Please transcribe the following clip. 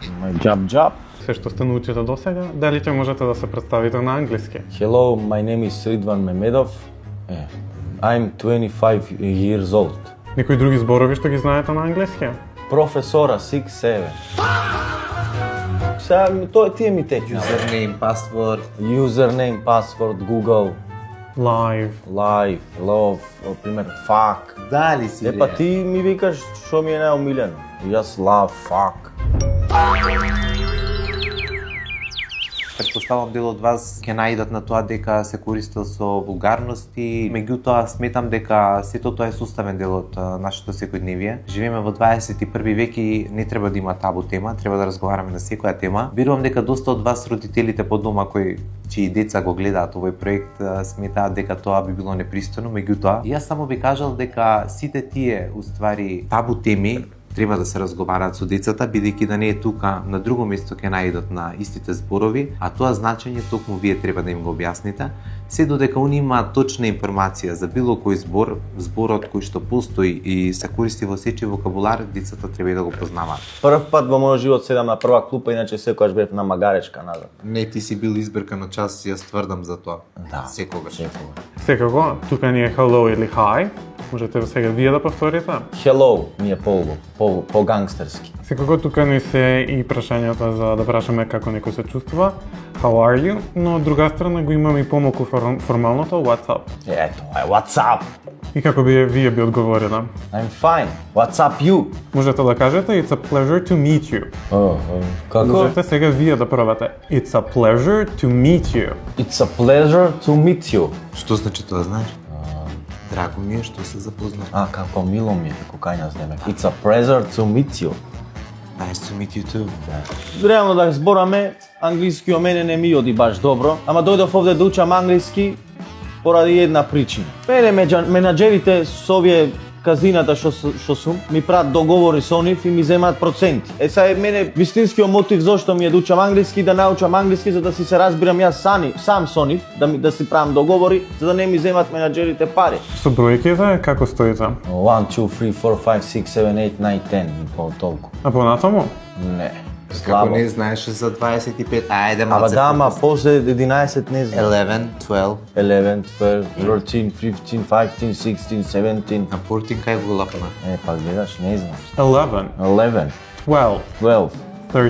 My job. Се што сте научите до сега, дали ќе можете да се представите на англиски? Hello, my name is Ridvan Mehmedov. I'm 25 years old. Некои други зборови што ги знаете на англиски? Професора 6-7. Сега, тие ми текна. Username, password. Username, password, Google, Live. Live, Love, пример, Fuck. Дали си Епа ти ми викаш што ми е најомилено. Јас love, fuck. Предпоставам дел од вас ќе најдат на тоа дека се користел со вулгарности, меѓутоа сметам дека сето тоа е составен дел од нашето секојдневие. Живееме во 21 век и не треба да има табу тема, треба да разговараме на секоја тема. Верувам дека доста од вас родителите по дома чии деца го гледаат овој проект сметаат дека тоа би било непристојно, меѓутоа јас само би кажал дека сите тие уствари табу теми треба да се разговараат со децата, бидејќи да не е тука, на друго место ќе најдат на истите зборови, а тоа значење токму вие треба да им го објасните, се додека они имаат точна информација за било кој збор, зборот кој што постои и се користи во сечи вокабулар, децата треба и да го познаваат. Прв пат во мојот живот седам на прва клупа, иначе секогаш бев на магаречка назад. Не, ти си бил избрка на час, јас тврдам за тоа. Да, секогаш. Секако, тука ни е hello или hi. Можете сега вие да повторите? Hello ми е по гангстерски. Секако тука ни се и прашањата за да прашаме како некој се чувствува. How are you? Но од друга страна го имаме и помалку формалното what's up. Ето, what's up? И како би вие би одговориле? I'm fine. What's up you? Можете да кажете it's a pleasure to meet you. Како? Можете сега вие да пробате. It's a pleasure to meet you. It's a pleasure to meet you. Што значи тоа, знаеш? Драго ми е што се запознав. Како мило ми е, како кај нас деме. It's a pleasure to meet you. Nice to meet you too. Реално да збораме, англиски о мене не ми оди баш добро, ама дојдов овде да учам англиски поради една причина. Мене менаџерите со овие казината што сум ми прават договори со нив и ми земаат проценти. Сега е мене вистинскиот мотив зошто ми е да учам англиски, да научам англиски за да си се разбирам јас сам со нив, да си правам договори за да не ми земаат менаџерите пари. Со бројките како стоите? 1, 2, 3, 4, 5, 6, 7, 8, 9, 10 по толку. А понатаму? Не. Како Слабо. не знаеше за 25, ајде Ама малце. да, ама после 11 не знам. 11, 12. 11, 12, 13, 15, 15, 16, 17. На 14 кај го лапна? Па гледаш, не знам. 11, 11, 12, 12. 13.